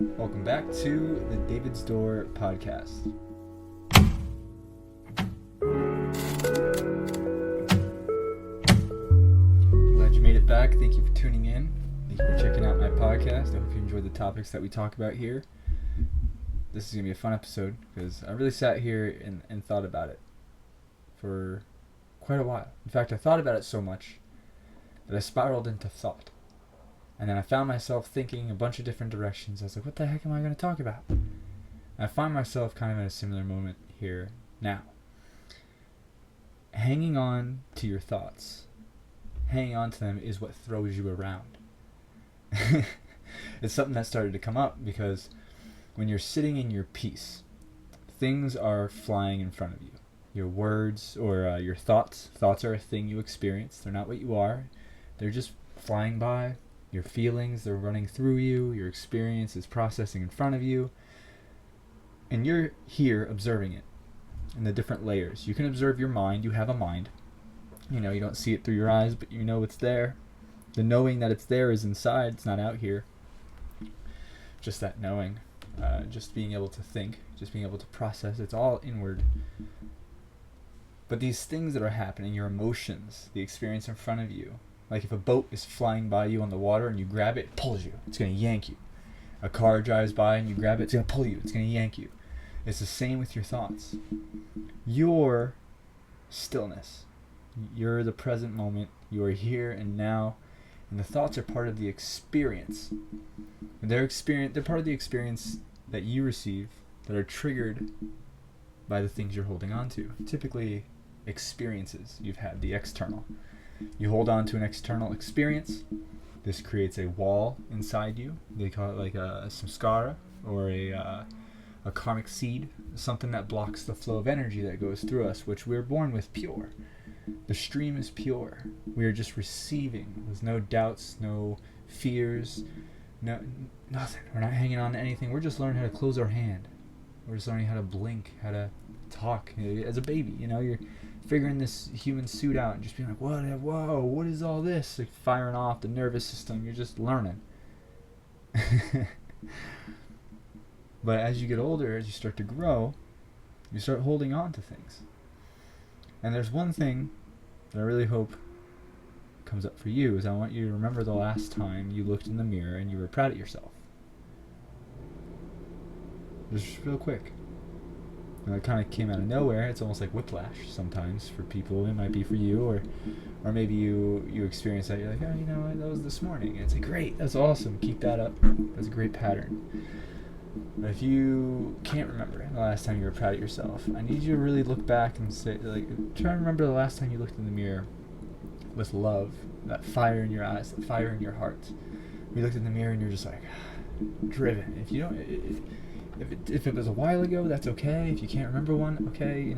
Welcome back to the DDP podcast. Glad you made it back. Thank you for tuning in. Thank you for checking out my podcast. I hope you enjoyed the topics that we talk about here. This is going to be a fun episode because I really sat here and thought about it for quite a while. In fact, I thought about it so much that I spiraled into thought. And then I found myself thinking a bunch of different directions. I was like, what the heck am I going to talk about? And I find myself kind of in a similar moment here now. Hanging on to your thoughts, hanging on to them is what throws you around. It's something that started to come up because when you're sitting in your peace, things are flying in front of you. Your words or your thoughts are a thing you experience. They're not what you are. They're just flying by. Your feelings, they're running through you. Your experience is processing in front of you. And you're here observing it in the different layers. You can observe your mind. You have a mind. You know, you don't see it through your eyes, but you know it's there. The knowing that it's there is inside. It's not out here. Just that knowing. Just being able to think. Just being able to process. It's all inward. But these things that are happening, your emotions, the experience in front of you, like if a boat is flying by you on the water and you grab it, it pulls you. It's going to yank you. A car drives by and you grab it, it's going to pull you. It's going to yank you. It's the same with your thoughts. Your stillness. You're the present moment. You are here and now. And the thoughts are part of the experience. They're part of the experience that you receive that are triggered by the things you're holding on to. Typically, experiences you've had, the external. You hold on to an external experience. This creates a wall inside you. They call it like a samskara or a karmic seed, something that blocks the flow of energy that goes through us, which we're born with pure. The stream is pure. We are just receiving. There's no doubts, no fears, nothing. We're not hanging on to anything. We're just learning how to close our hand. We're just learning how to blink, how to talk. As a baby, you're figuring this human suit out and just being like, whoa, what is all this? Like firing off the nervous system. You're just learning. But as you get older, as you start to grow, you start holding on to things. And there's one thing that I really hope comes up for you is I want you to remember the last time you looked in the mirror and you were proud of yourself. Just real quick. It kind of came out of nowhere. It's almost like whiplash sometimes for people. It might be for you, or maybe you experience that. You're like, oh, that was this morning. And it's like, great, that's awesome. Keep that up. That's a great pattern. But if you can't remember the last time you were proud of yourself, I need you to really look back and say, try to remember the last time you looked in the mirror with love, that fire in your eyes, that fire in your heart. You looked in the mirror and you're just like, driven. If you don't. If it was a while ago, that's okay. If you can't remember one, okay.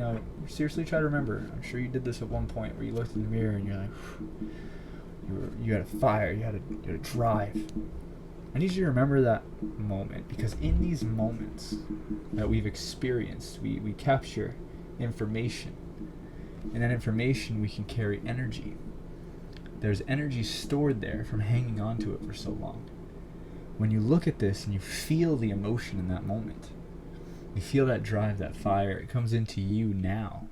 Seriously try to remember. I'm sure you did this at one point where you looked in the mirror and you're like, you had a fire, you had a drive. I need you to remember that moment because in these moments that we've experienced, we capture information. And that information we can carry energy. There's energy stored there from hanging on to it for so long. When you look at this and you feel the emotion in that moment, you feel that drive, that fire, it comes into you now.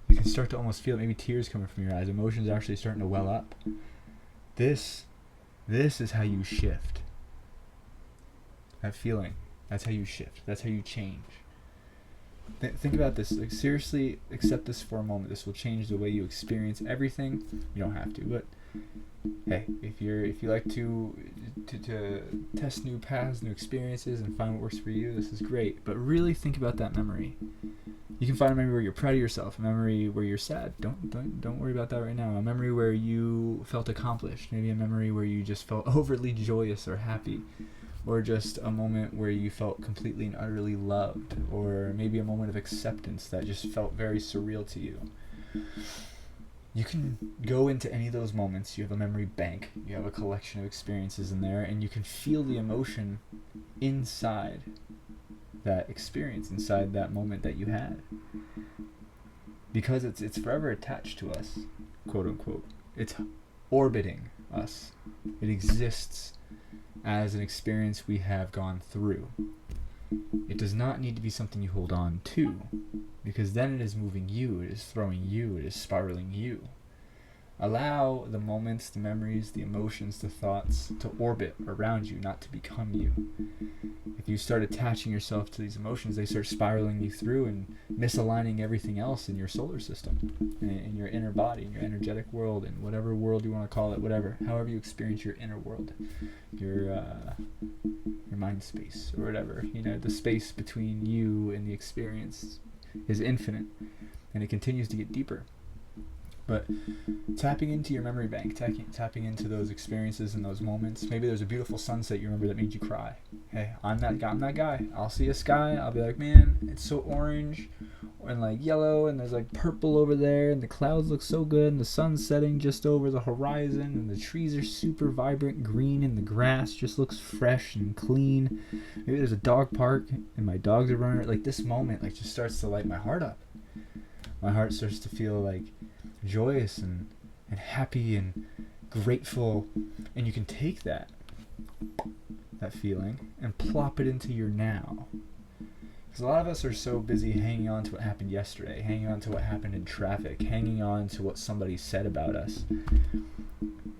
You can start to almost feel maybe tears coming from your eyes. Emotions actually starting to well up. This is how you shift. That feeling, that's how you shift. That's how you change. Think about this. Seriously, accept this for a moment. This will change the way you experience everything. You don't have to, but hey, if you like to test new paths, new experiences, and find what works for you, this is great. But really think about that memory. You can find a memory where you're proud of yourself, a memory where you're sad. Don't worry about that right now. A memory where you felt accomplished. Maybe a memory where you just felt overly joyous or happy. Or just a moment where you felt completely and utterly loved. Or maybe a moment of acceptance that just felt very surreal to you. You can go into any of those moments. You have a memory bank. You have a collection of experiences in there. And you can feel the emotion inside that experience, inside that moment that you had. Because it's forever attached to us, quote unquote. It's orbiting us. It exists as an experience we have gone through. It does not need to be something you hold on to, because then it is moving you, it is throwing you, it is spiraling you. Allow the moments, the memories, the emotions, the thoughts to orbit around you, not to become you. If you start attaching yourself to these emotions, they start spiraling you through and misaligning everything else in your solar system, in your inner body, in your energetic world, in whatever world you want to call it, whatever, however you experience your inner world, your mind space or whatever. The space between you and the experience is infinite, and it continues to get deeper. But tapping into your memory bank, tapping into those experiences and those moments. Maybe there's a beautiful sunset you remember that made you cry. Hey, I'm that guy. I'll see a sky, I'll be like, man, it's so orange and like yellow, and there's like purple over there, and the clouds look so good, and the sun's setting just over the horizon, and the trees are super vibrant green, and the grass just looks fresh and clean. Maybe there's a dog park and my dogs are running. Like, this moment like just starts to light my heart up. My heart starts to feel like joyous and happy and grateful, and you can take that feeling and plop it into your now. Because a lot of us are so busy hanging on to what happened yesterday, hanging on to what happened in traffic, hanging on to what somebody said about us.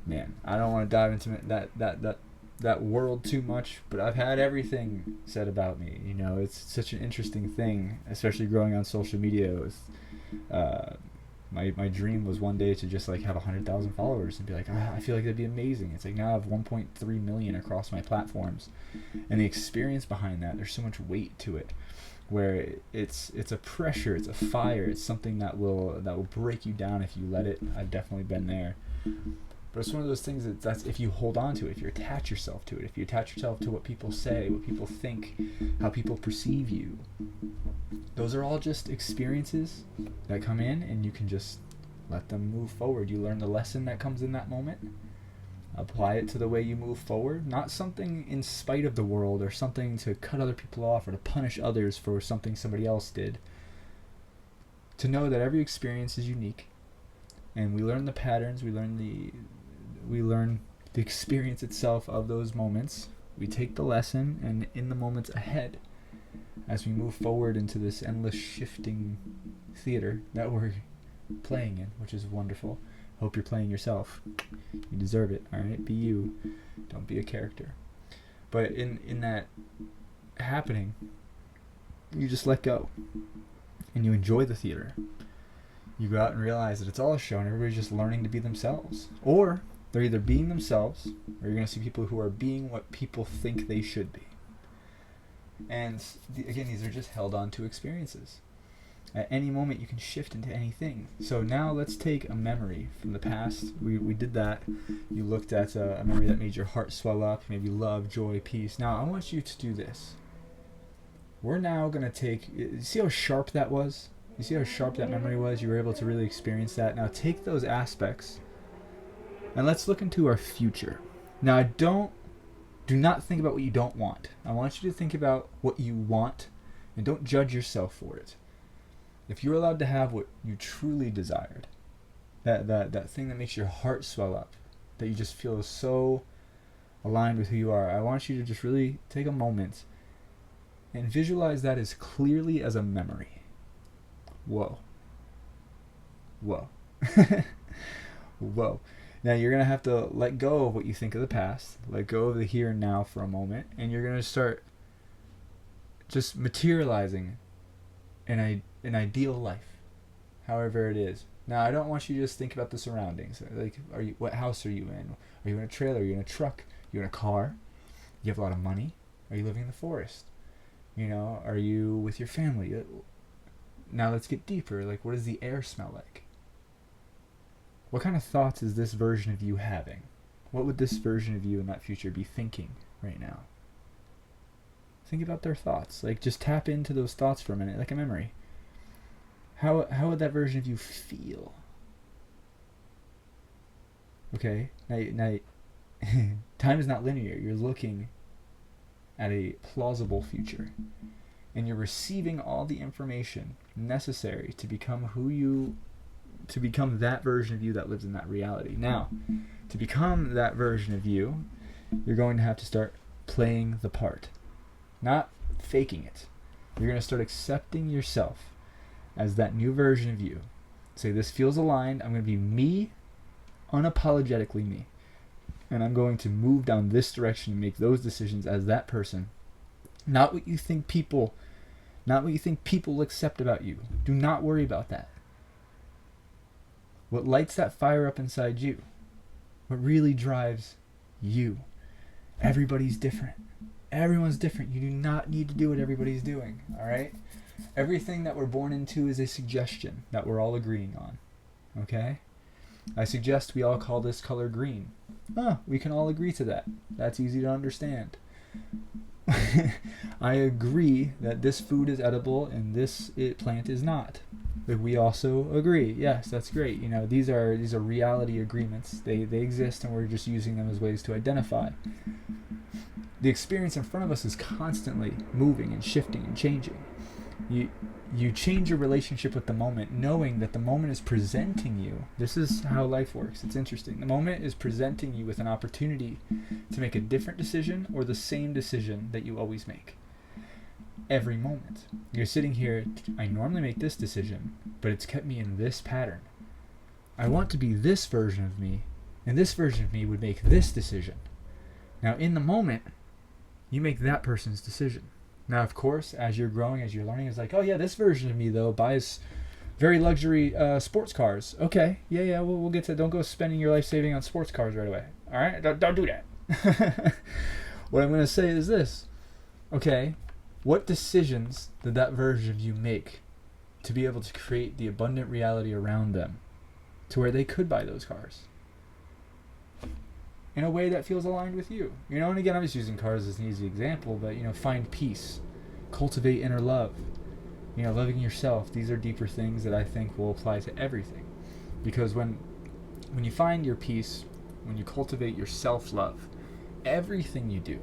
Man, I don't want to dive into that world too much, but I've had everything said about me. It's such an interesting thing, especially growing on social media. With my dream was one day to just like have 100,000 followers and be like, I feel like that'd be amazing. It's like now I have 1.3 million across my platforms, and the experience behind that, there's so much weight to it, where it's a pressure, it's a fire, it's something that will break you down if you let it. I've definitely been there. But it's one of those things that's if you hold on to it, if you attach yourself to it, if you attach yourself to what people say, what people think, how people perceive you, those are all just experiences that come in, and you can just let them move forward. You learn the lesson that comes in that moment, apply it to the way you move forward, not something in spite of the world or something to cut other people off or to punish others for something somebody else did. To know that every experience is unique, and we learn the patterns, we learn the experience itself of those moments. We take the lesson, and in the moments ahead, as we move forward into this endless shifting theater that we're playing in, which is wonderful. Hope you're playing yourself. You deserve it, alright? Be you. Don't be a character. But in that happening, you just let go. And you enjoy the theater. You go out and realize that it's all a show, and everybody's just learning to be themselves. Or they're either being themselves, or you're going to see people who are being what people think they should be. And again, these are just held on to experiences. At any moment, you can shift into anything. So now let's take a memory from the past. We did that. You looked at a memory that made your heart swell up, maybe love, joy, peace. Now I want you to do this. We're now going to take, you see how sharp that was? You see how sharp that memory was? You were able to really experience that. Now take those aspects and let's look into our future. Now do not think about what you don't want. I want you to think about what you want, and don't judge yourself for it. If you're allowed to have what you truly desired, that thing that makes your heart swell up, that you just feel so aligned with who you are, I want you to just really take a moment and visualize that as clearly as a memory. Whoa. Whoa. Whoa. Now you're going to have to let go of what you think of the past, let go of the here and now for a moment, and you're going to start just materializing an ideal life, however it is. Now I don't want you to just think about the surroundings. Like, what house are you in? Are you in a trailer? Are you in a truck? Are you in a car? You have a lot of money? Are you living in the forest? Are you with your family? Now let's get deeper. Like, what does the air smell like? What kind of thoughts is this version of you having? What would this version of you in that future be thinking right now? Think about their thoughts. Like, just tap into those thoughts for a minute, like a memory. How would that version of you feel? Okay, now time is not linear. You're looking at a plausible future, and you're receiving all the information necessary to become that version of you that lives in that reality. Now, to become that version of you, You're going to have to start playing the part, not faking it. You're going to start accepting yourself as that new version of you. Say, this feels aligned. I'm going to be me, unapologetically me. And I'm going to move down this direction and make those decisions as that person. Not what you think people will accept about you. Do not worry about that. What lights that fire up inside you? What really drives you? Everybody's different. Everyone's different. You do not need to do what everybody's doing, all right? Everything that we're born into is a suggestion that we're all agreeing on, okay? I suggest we all call this color green. We can all agree to that. That's easy to understand. I agree that this food is edible and this plant is not. But we also agree. Yes, that's great. You know, these are reality agreements. They exist, and we're just using them as ways to identify. The experience in front of us is constantly moving and shifting and changing. You change your relationship with the moment, knowing that the moment is presenting you. This is how life works. It's interesting. The moment is presenting you with an opportunity to make a different decision or the same decision that you always make. Every moment. You're sitting here, I normally make this decision, but it's kept me in this pattern. I want to be this version of me, and this version of me would make this decision. Now, in the moment, you make that person's decision. Now, of course, as you're growing, as you're learning, it's like, oh yeah, this version of me, though, buys very luxury sports cars. Okay, yeah, we'll get to. Don't go spending your life saving on sports cars right away. All right, don't do that. What I'm going to say is this. Okay, what decisions did that version of you make to be able to create the abundant reality around them to where they could buy those cars in a way that feels aligned with you? You know, and again, I'm just using cars as an easy example, but, you know, find peace, cultivate inner love, you know, loving yourself. These are deeper things that I think will apply to everything. Because when you find your peace, when you cultivate your self-love, everything you do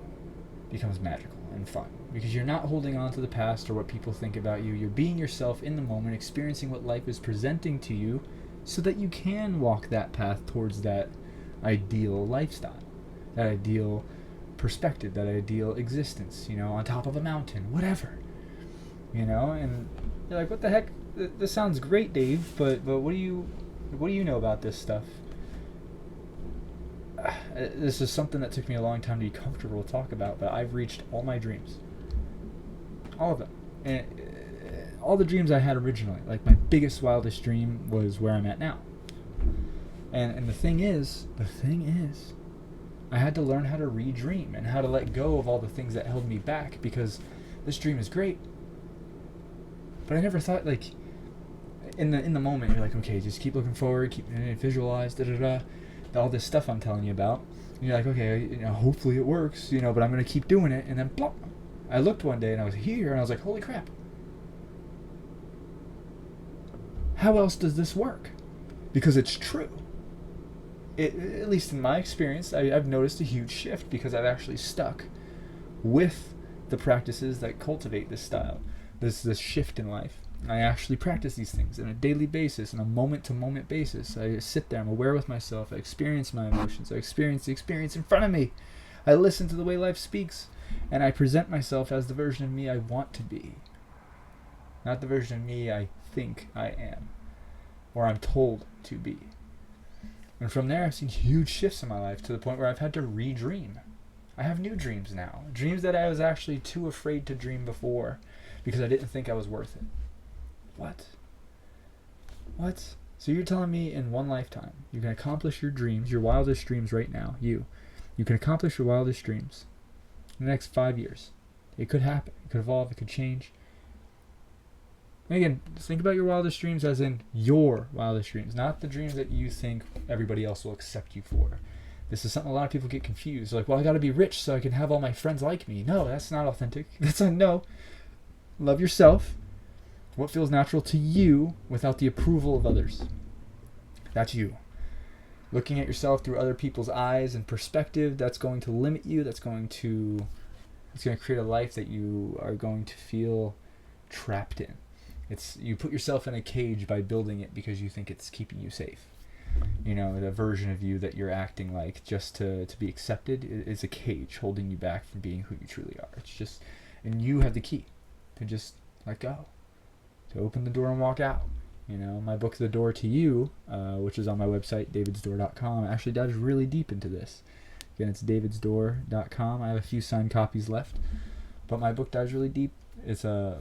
becomes magical and fun. Because you're not holding on to the past or what people think about you. You're being yourself in the moment, experiencing what life is presenting to you so that you can walk that path towards that ideal lifestyle, that ideal perspective, that ideal existence, you know, on top of a mountain, whatever, you know. And you're like, what the heck, this sounds great, Dave, but what do you know about this stuff? This is something that took me a long time to be comfortable to talk about, but I've reached all my dreams, all of them, and all the dreams I had originally. Like, my biggest, wildest dream was where I'm at now. And the thing is, I had to learn how to re-dream and how to let go of all the things that held me back, because this dream is great. But I never thought, like, in the moment, you're like, okay, just keep looking forward, keep visualize, all this stuff I'm telling you about. And you're like, okay, you know, hopefully it works, you know, but I'm going to keep doing it. And then, plop, I looked one day and I was here and I was like, holy crap. How else does this work? Because it's true. At least in my experience, I've noticed a huge shift because I've actually stuck with the practices that cultivate this style, this shift in life. I actually practice these things on a daily basis, on a moment-to-moment basis. I sit there, I'm aware with myself, I experience my emotions, I experience the experience in front of me. I listen to the way life speaks, and I present myself as the version of me I want to be. Not the version of me I think I am, or I'm told to be. And from there, I've seen huge shifts in my life to the point where I've had to re-dream. I have new dreams now. Dreams that I was actually too afraid to dream before because I didn't think I was worth it. What? So you're telling me in one lifetime you can accomplish your dreams, your wildest dreams right now, you can accomplish your wildest dreams in the next 5 years. It could happen. It could evolve. It could change. And again, think about your wildest dreams as in your wildest dreams, not the dreams that you think everybody else will accept you for. This is something a lot of people get confused. They're like, well, I got to be rich so I can have all my friends like me. No, that's not authentic. That's a no. Love yourself. What feels natural to you without the approval of others. That's you. Looking at yourself through other people's eyes and perspective, that's going to limit you. It's going to create a life that you are going to feel trapped in. You put yourself in a cage by building it because you think it's keeping you safe. The version of you that you're acting like just to be accepted is a cage holding you back from being who you truly are. It's just, and you have the key to just let go, to open the door and walk out. My book, The Door to You, which is on my website, daviddoor.com, actually dives really deep into this. Again, it's daviddoor.com. I have a few signed copies left, but my book dives really deep. It's I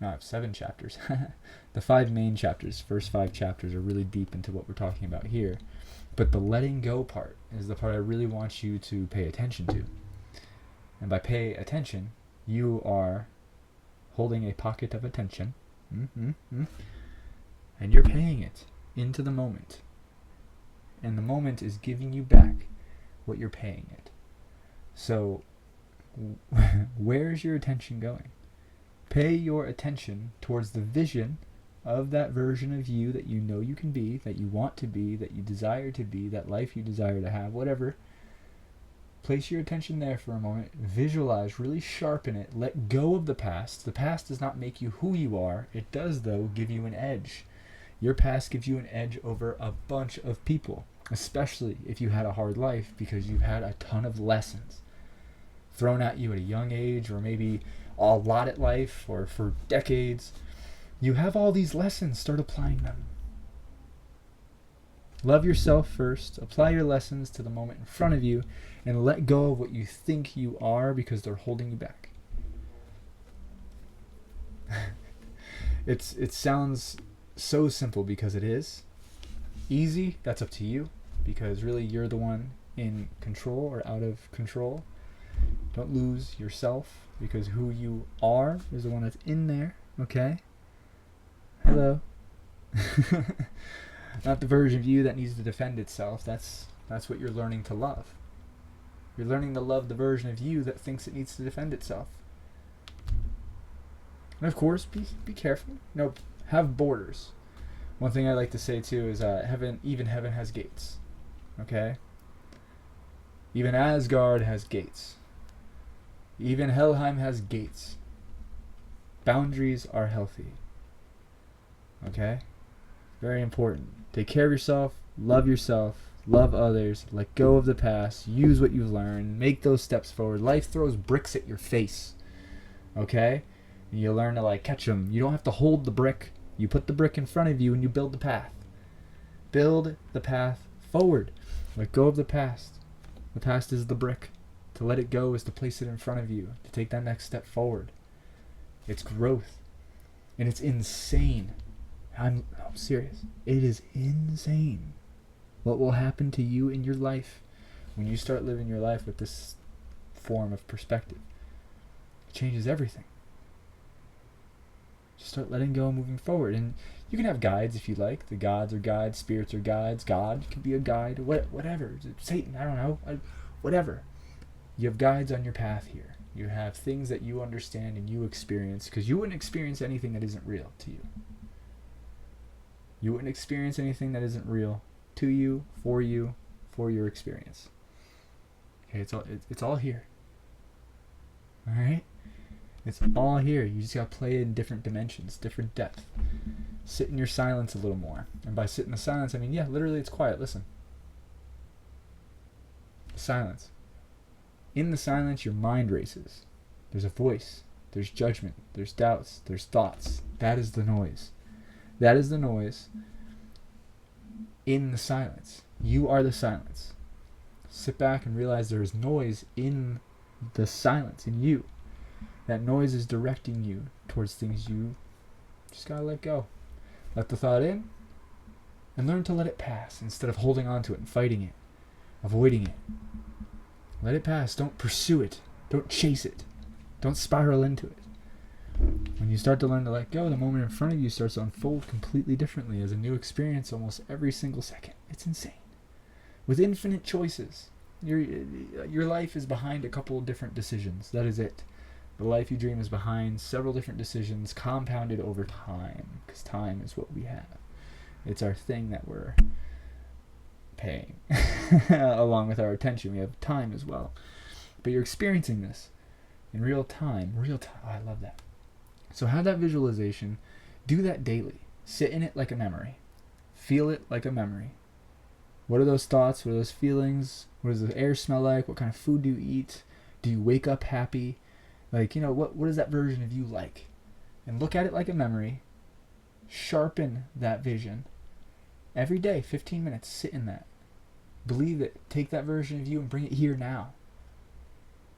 have 7 chapters. The 5 main chapters, first 5 chapters, are really deep into what we're talking about here. But the letting go part is the part I really want you to pay attention to. And by pay attention, you are holding a pocket of attention, and you're paying it into the moment. And the moment is giving you back what you're paying it. So, where's your attention going? Pay your attention towards the vision of that version of you that you know you can be, that you want to be, that you desire to be, that life you desire to have, whatever. Place your attention there for a moment. Visualize, really sharpen it. Let go of the past. The past does not make you who you are. It does, though, give you an edge. Your past gives you an edge over a bunch of people, especially if you had a hard life, because you've had a ton of lessons thrown at you at a young age, or maybe a lot at life, or for decades. You have all these lessons. Start applying them. Love yourself first. Apply your lessons to the moment in front of you, and let go of what you think you are, because they're holding you back. It sounds so simple because it is. Easy, that's up to you, because really you're the one in control or out of control. Don't lose yourself, because who you are is the one that's in there, okay? Hello. Not the version of you that needs to defend itself. That's what you're learning to love. You're learning to love the version of you that thinks it needs to defend itself. And of course, be careful. Have borders. One thing I like to say too is even heaven has gates. Okay? Even Asgard has gates. Even Helheim has gates. Boundaries are healthy. Okay? Very important. Take care of yourself, love others, let go of the past, use what you've learned, make those steps forward. Life throws bricks at your face. Okay? And you learn to catch them. You don't have to hold the brick. You put the brick in front of you and you build the path. Build the path forward. Let go of the past. The past is the brick. To let it go is to place it in front of you, to take that next step forward. It's growth. And it's insane. I'm serious. It is insane what will happen to you in your life when you start living your life with this form of perspective. It changes everything. Just start letting go and moving forward. And you can have guides if you like. The gods are guides, spirits are guides. God can be a guide, whatever. Satan, I don't know. Whatever. You have guides on your path here. You have things that you understand and you experience, because you wouldn't experience anything that isn't real to you. You wouldn't experience anything that isn't real to you, for your experience. Okay, it's all here. All right? It's all here. You just got to play in different dimensions, different depth. Sit in your silence a little more. And by sit in the silence, I mean, literally it's quiet. Listen. Silence. In the silence, your mind races. There's a voice. There's judgment. There's doubts. There's thoughts. That is the noise. That is the noise in the silence. You are the silence. Sit back and realize there is noise in the silence, in you. That noise is directing you towards things you just gotta let go. Let the thought in and learn to let it pass instead of holding on to it and fighting it, avoiding it. Let it pass. Don't pursue it. Don't chase it. Don't spiral into it. When you start to learn to let go, the moment in front of you starts to unfold completely differently as a new experience almost every single second. It's insane. With infinite choices. Your life is behind a couple of different decisions. That is it. The life you dream is behind several different decisions compounded over time, because time is what we have. It's our thing that we're paying along with our attention. We have time as well. But you're experiencing this in real time. Oh, I love that. So have that visualization. Do that daily. Sit in it like a memory. Feel it like a memory. What are those thoughts? What are those feelings? What does the air smell like? What kind of food do you eat? Do you wake up happy? Like, what is that version of you like? And look at it like a memory. Sharpen that vision. Every day, 15 minutes, sit in that. Believe it. Take that version of you and bring it here now.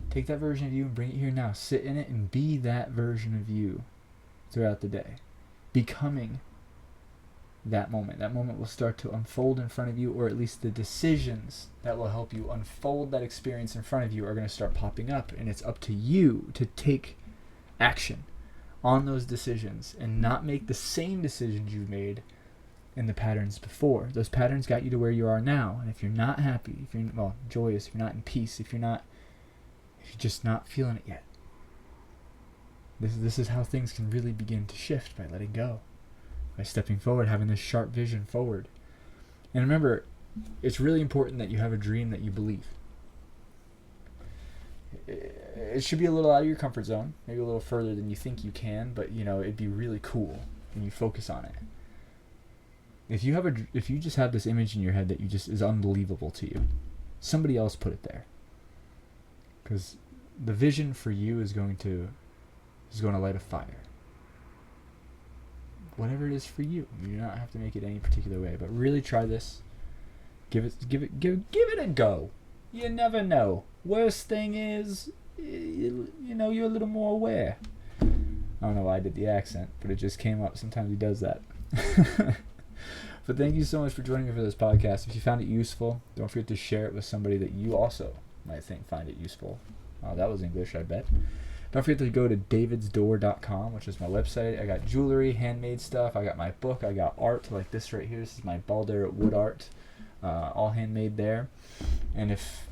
Take that version of you and bring it here now. Sit in it and be that version of you throughout the day. Becoming that moment. That moment will start to unfold in front of you, or at least the decisions that will help you unfold that experience in front of you are going to start popping up, and it's up to you to take action on those decisions and not make the same decisions you've made in the patterns before. Those patterns got you to where you are now, and if you're not happy, if you're joyous, if you're not in peace, if you're just not feeling it yet, this is how things can really begin to shift, by letting go, by stepping forward, having this sharp vision forward. And remember, it's really important that you have a dream that you believe. It should be a little out of your comfort zone, maybe a little further than you think you can, but it'd be really cool when you focus on it. If you just have this image in your head that is unbelievable to you, somebody else put it there. Because the vision for you is going to light a fire. Whatever it is for you. You do not have to make it any particular way, but really try this. Give it a go. You never know. Worst thing is, you're a little more aware. I don't know why I did the accent, but it just came up. Sometimes he does that. But thank you so much for joining me for this podcast. If you found it useful, don't forget to share it with somebody that you also might find it useful. Oh, that was English, I bet. Don't forget to go to daviddoor.com, which is my website. I got jewelry, handmade stuff. I got my book. I got art like this right here. This is my Balder wood art, all handmade there. And if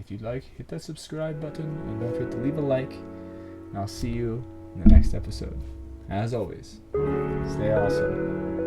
you'd like, hit that subscribe button, and don't forget to leave a like. And I'll see you in the next episode. As always, stay awesome.